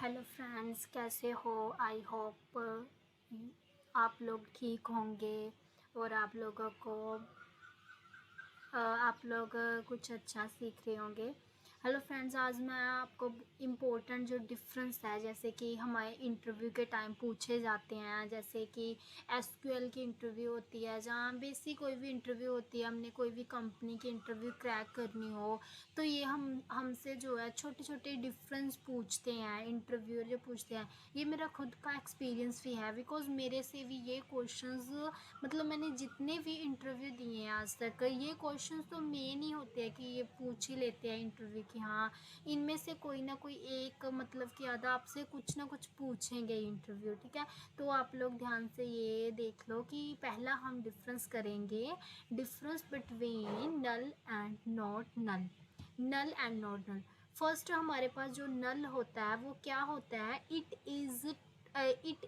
Hello friends, कैसे हो? I hope आप लोग ठीक होंगे और आप लोग कुछ अच्छा सीख रहे होंगे। हेलो फ्रेंड्स, आज मैं आपको इम्पोर्टेंट जो डिफरेंस है, जैसे कि हमारे इंटरव्यू के टाइम पूछे जाते हैं, जैसे कि एसक्यूएल की इंटरव्यू होती है, जहाँ बेसिक कोई भी इंटरव्यू होती है, हमने कोई भी कंपनी की इंटरव्यू क्रैक करनी हो तो ये हमसे जो है छोटे छोटे डिफरेंस पूछते हैं। इंटरव्यूअर जो पूछते हैं, ये मेरा खुद का एक्सपीरियंस भी है, बिकॉज मेरे से भी ये क्वेश्चंस, मतलब मैंने जितने भी इंटरव्यू दिए हैं आज तक, ये क्वेश्चंस तो मेन ही होते हैं कि ये पूछ ही लेते हैं इंटरव्यू की हाँ इनमें से कोई ना कोई एक, मतलब कि आधा आपसे कुछ ना कुछ पूछेंगे इंटरव्यू। ठीक है, तो आप लोग ध्यान से ये देख लो कि पहला हम डिफरेंस करेंगे, difference between null and not null. Null and not null. First हमारे पास जो नल होता है वो क्या होता है, it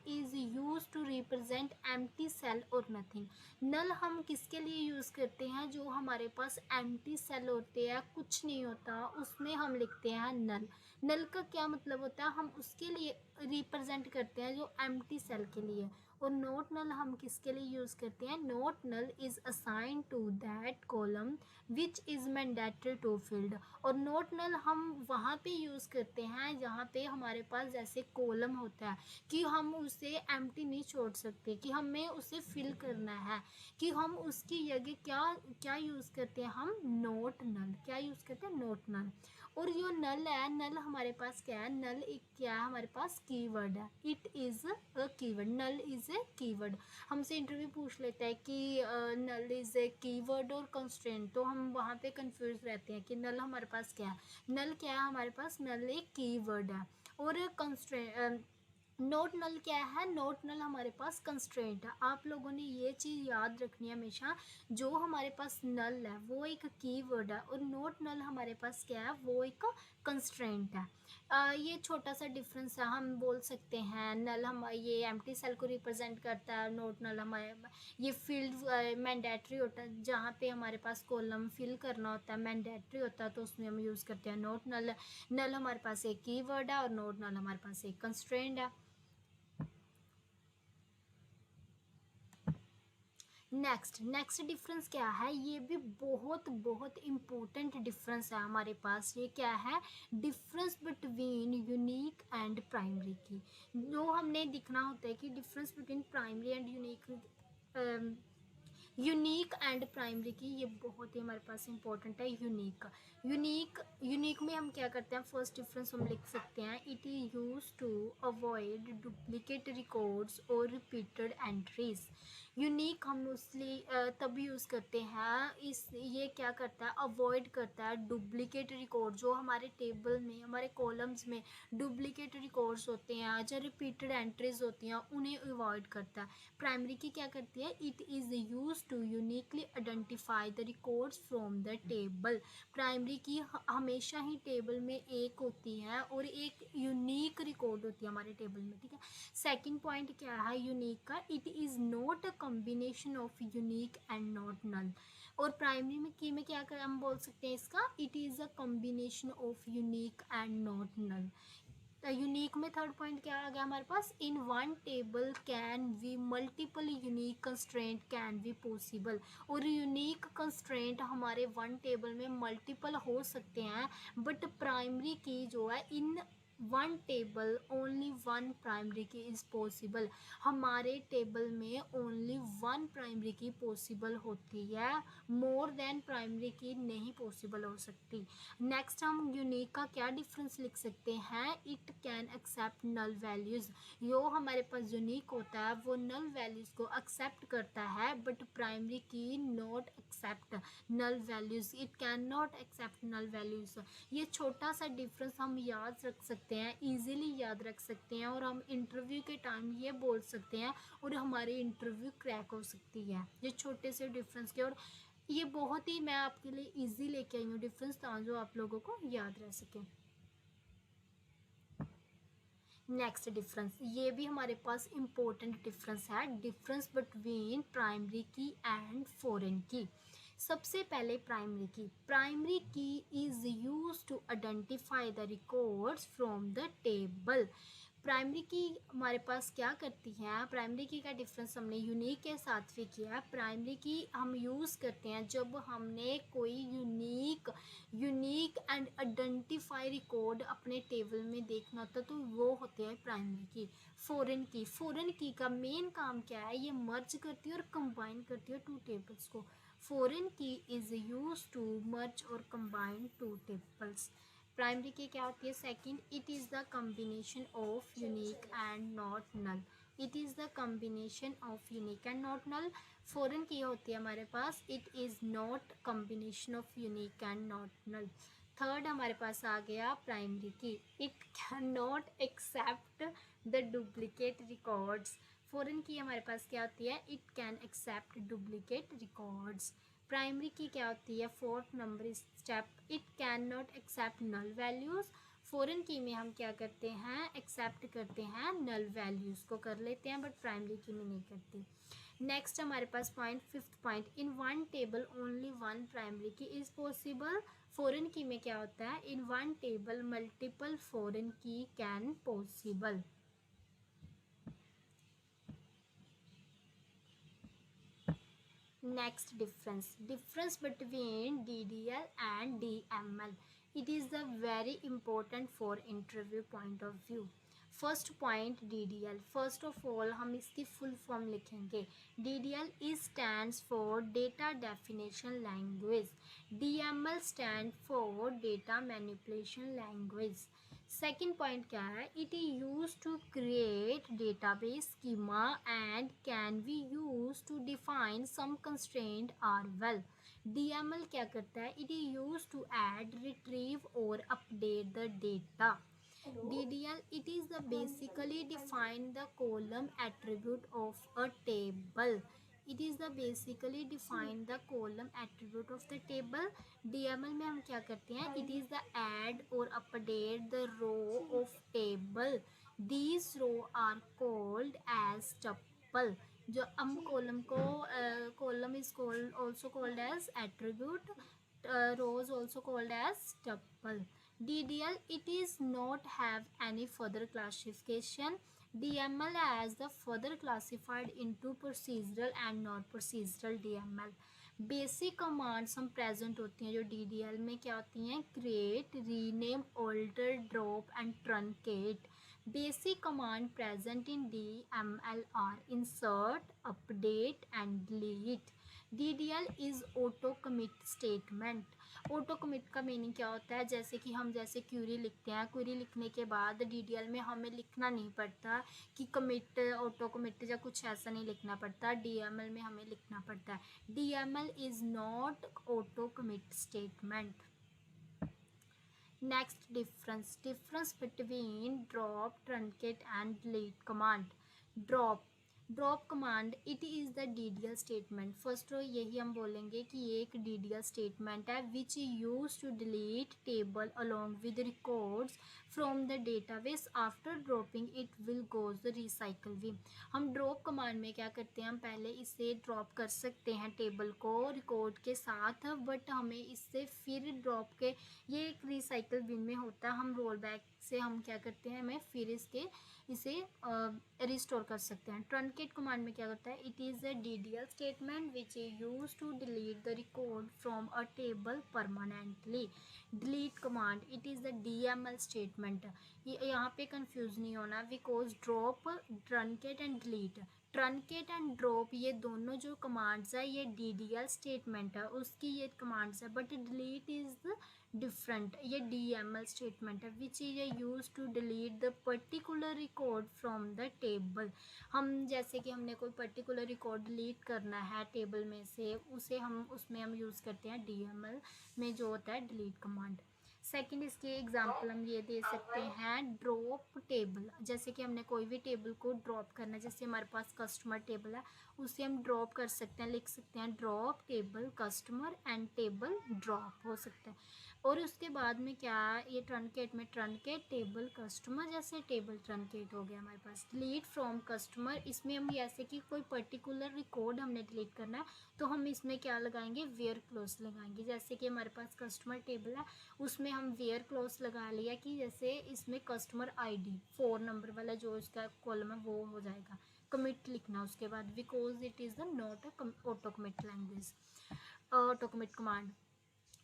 is use to represent empty cell और नथिंग। नल हम किसके लिए यूज़ करते हैं, जो हमारे पास एम्प्टी सेल होते हैं, कुछ नहीं होता, उसमें हम लिखते हैं नल। नल का क्या मतलब होता है, हम उसके लिए रिप्रेजेंट करते हैं जो एम्प्टी सेल के लिए। और नोट नल हम किसके लिए यूज़ करते हैं, not null is assign to that column which is mandatory to field. और नोट नल हम वहाँ पे यूज़ करते हैं जहाँ पे हमारे पास जैसे कॉलम होता है कि हम उसे एम्प्टी नहीं छोड़ सकते, कि हमें उसे फिल करना है, कि हम उसकी जगह क्या क्या यूज़ करते हैं, हम नोट नल क्या यूज़ करते हैं, नोट नल। और जो नल है, नल हमारे पास क्या है, नल एक क्या है, हमारे पास कीवर्ड है, it is a keyword, null is a keyword. हमसे इंटरव्यू पूछ लेता है कि नल इज़ ए कीवर्ड और कंस्ट्रेंट, तो हम वहाँ पे कंफ्यूज रहते हैं कि नल हमारे पास क्या है। नल क्या है हमारे पास, नल एक कीवर्ड है। और कंस्ट्रेंट नोट नल क्या है, नोट नल हमारे पास कंस्ट्रेंट है। आप लोगों ने ये चीज़ याद रखनी है हमेशा, जो हमारे पास नल है वो एक कीवर्ड है और नोट नल हमारे पास क्या है, वो एक कंस्ट्रेंट है। ये छोटा सा डिफरेंस है, हम बोल सकते हैं नल हम ये एम्प्टी सेल को रिप्रेजेंट करता है, नोट नल हमारे ये फील्ड मैंडेटरी होता है, जहाँ पे हमारे पास कॉलम फिल करना होता है, मैंडेटरी होता है, तो उसमें हम यूज़ करते हैं नोट नल। नल हमारे पास एक कीवर्ड है और नोट नल हमारे पास एक कंस्ट्रेंट है। नेक्स्ट डिफरेंस क्या है, ये भी बहुत बहुत इम्पोर्टेंट डिफरेंस है हमारे पास। ये क्या है, difference between unique and primary key. जो हमने दिखना होता है कि difference between primary and unique and primary की, ये बहुत ही हमारे पास इंपॉर्टेंट है। यूनिक में हम क्या करते हैं, फर्स्ट डिफरेंस हम लिख सकते हैं, it is use to avoid duplicate records और रिपीटेड एंट्रीज। यूनिक हम उसलिए तब यूज़ करते हैं, इस ये क्या करता है, अवॉइड करता है डुप्लीकेट रिकॉर्ड, जो हमारे टेबल में, हमारे कॉलम्स में डुप्लीकेट रिकॉर्ड्स होते हैं, जो रिपीटेड एंट्रीज होती हैं, उन्हें अवॉइड करता है। प्राइमरी की क्या करती है, it is use to uniquely identify the records from the table. Primary key हमेशा ही टेबल में एक होती है और एक यूनिक रिकॉर्ड होती है हमारे टेबल में। ठीक है, सेकंड पॉइंट क्या है यूनिक का, it is not a combination of unique and not null. और प्राइमरी में की में क्या कर हम बोल सकते हैं इसका, it is a combination of unique and not null. Unique में थर्ड पॉइंट क्या आ गया हमारे पास, in one table can we multiple unique constraint can be possible. और यूनिक कंस्ट्रेंट हमारे वन टेबल में मल्टीपल हो सकते हैं, बट प्राइमरी की जो है, in one table only one primary key is possible. हमारे टेबल में only one primary key possible होती है, मोर देन प्राइमरी की नहीं पॉसिबल हो सकती। नेक्स्ट हम यूनिक का क्या डिफरेंस लिख सकते हैं, it can accept null values. जो हमारे पास यूनिक होता है वो नल वैल्यूज़ को एक्सेप्ट करता है, but primary key not accept null values, it can not accept null values. ये छोटा सा डिफरेंस हम याद रख सकते हैं, ईजिली याद रख सकते हैं, और हम इंटरव्यू के टाइम ये बोल सकते हैं और हमारी इंटरव्यू क्रैक हो सकती है ये छोटे से डिफरेंस के। और ये बहुत ही मैं आपके लिए इजी लेके आई हूँ डिफरेंस, जो आप लोगों को याद रह सके। नेक्स्ट डिफरेंस, ये भी हमारे पास इंपॉर्टेंट डिफरेंस है, difference between primary key and foreign key. सबसे पहले primary key is use to identify the records from the table. Primary key हमारे पास क्या करती है, प्राइमरी की का डिफरेंस हमने यूनिक के साथ भी किया है। प्राइमरी की हम यूज़ करते हैं जब हमने कोई यूनिक एंड आइडेंटिफाई रिकॉर्ड अपने टेबल में देखना होता तो वो होते हैं प्राइमरी की। फॉरेन की का मेन काम क्या है, ये मर्ज करती है और कंबाइन करती है टू टेबल्स को। Foreign key is use to merge और combine two tables. Primary key क्या होती है, second, it is the combination of unique and not null. It is the combination of unique and not null. Foreign key होती है हमारे पास, it is not combination of unique and not null. Third हमारे पास आ गया primary key, it can not accept the duplicate records. Foreign key हमारे पास क्या होती है, it can accept duplicate records. Primary key क्या होती है, fourth number step, it can not accept null values. Foreign key में हम क्या करते हैं, एक्सेप्ट करते हैं नल वैल्यूज़ को कर लेते हैं, बट प्राइमरी की में नहीं करते। नेक्स्ट हमारे पास point, fifth point, in one table only one primary key is possible. Foreign key में क्या होता है, in one table multiple foreign key can possible. Next difference between DDL and DML. It is the very important for interview point of view. First point DDL, first of all हम इसकी full form लिखेंगे। DDL is stands for data definition language. DML stand for data manipulation language. Second point क्या है, it is use to create database schema and can be use to define some constraint are well. DML क्या करता है, it is use to add, retrieve और update the data. DDL, it is the basically define the column attribute of a table. It is the basically define the column attribute of the table. DML में हम क्या करते हैं, it is the add or update the row of table. These row are called as tuple. जो हम column को column is called also called as attribute, rows also called as tuple. DDL, it is not have any further classification. DML as the further classified into procedural and non-procedural DML. Basic commands हम present होती हैं जो DDL में क्या होती हैं, create, rename, alter, drop and truncate. Basic command present in DML are insert, update and delete. DDL is auto commit statement. Auto commit का meaning क्या होता है, जैसे कि हम जैसे क्यूरी लिखते हैं, क्यूरी लिखने के बाद DDL में हमें लिखना नहीं पड़ता कि कमिट, ऑटो कमिट या कुछ ऐसा नहीं लिखना पड़ता, DML में हमें लिखना पड़ता है। DML is not auto commit statement. Next difference between drop, truncate and delete command. Drop command, it is the DDL statement. First यही हम बोलेंगे कि ये एक DDL स्टेटमेंट है which use to delete table along with records from the database. After dropping it will goes the recycle भी। हम drop command में क्या करते हैं, हम पहले इसे ड्रॉप कर सकते हैं टेबल को रिकॉर्ड के साथ, बट हमें इससे फिर ड्रॉप के, ये एक रिसाइकल बिन में होता है, हम रोल बैक से हम क्या करते हैं, हमें फिर इसे रिस्टोर कर सकते हैं। ट्रंकेट कमांड में क्या करता है, it is a DDL statement which is use to delete the record from a table permanently. Delete command, it is the DML statement. यहाँ पे कंफ्यूज नहीं होना, because drop, truncate and delete, truncate and drop ये दोनों जो commands है ये DDL statement है, उसकी ये कमांड्स है, बट डिलीट इज़ डिफरेंट, ये DML स्टेटमेंट है which is use to delete the particular record from the table. हम जैसे कि हमने कोई पर्टिकुलर रिकॉर्ड डिलीट करना है टेबल में से, उसे हम उसमें हम यूज़ करते हैं DML में जो होता है डिलीट कमांड। सेकंड इसके एग्जांपल हम ये दे सकते हैं, ड्रॉप टेबल, जैसे कि हमने कोई भी टेबल को ड्रॉप करना है, जैसे हमारे पास कस्टमर टेबल है, उसे हम ड्रॉप कर सकते हैं, लिख सकते हैं drop table customer and table drop हो सकता है। और उसके बाद में क्या, ये ट्रंकेट में ट्रंकेट टेबल कस्टमर, जैसे टेबल ट्रंकेट हो गया हमारे पास। डिलीट फ्रॉम कस्टमर, इसमें हम ऐसे कि कोई पर्टिकुलर रिकॉर्ड हमने डिलीट करना है तो हम इसमें क्या लगाएंगे, वेयर क्लोज लगाएंगे। जैसे कि हमारे पास कस्टमर टेबल है, उसमें हम वेयर क्लोज लगा लिया कि जैसे इसमें कस्टमर आईडी 4 नंबर वाला जो इसका कॉलम है वो हो जाएगा। कमिट लिखना उसके बाद, because it is the not a auto commit language, auto commit command.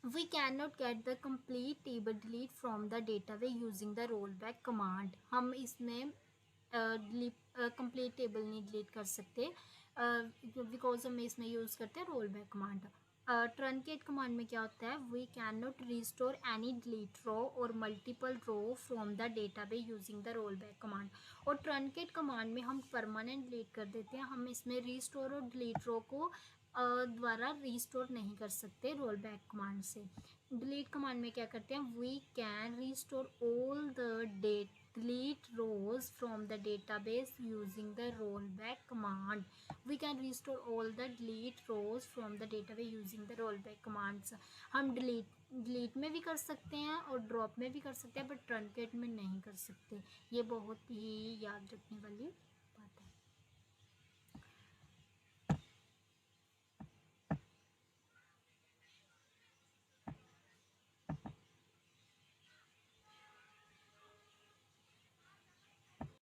We cannot get the complete table delete from the database using the rollback command। हम इसमें कंप्लीट टेबल नहीं डिलीट कर सकते बिकॉज हम इसमें यूज़ करते हैं roll back command. Truncate command में क्या होता है, we can not restore any delete row और multiple row from the database using the roll back command. और ट्रंकेट कमांड में हम परमानेंट डिलीट कर देते हैं, हम इसमें रिस्टोर और डिलीट रो को द्वारा रिस्टोर नहीं कर सकते रोल बैक कमांड से। डिलीट कमांड में क्या करते हैं, we can restore all the date delete rows from the database using the rollback command। we can restore all the delete rows from the database using the rollback commands। हम delete में भी कर सकते हैं और ड्रॉप में भी कर सकते हैं, बट ट्रंकेट में नहीं कर सकते। ये बहुत ही याद रखने वाली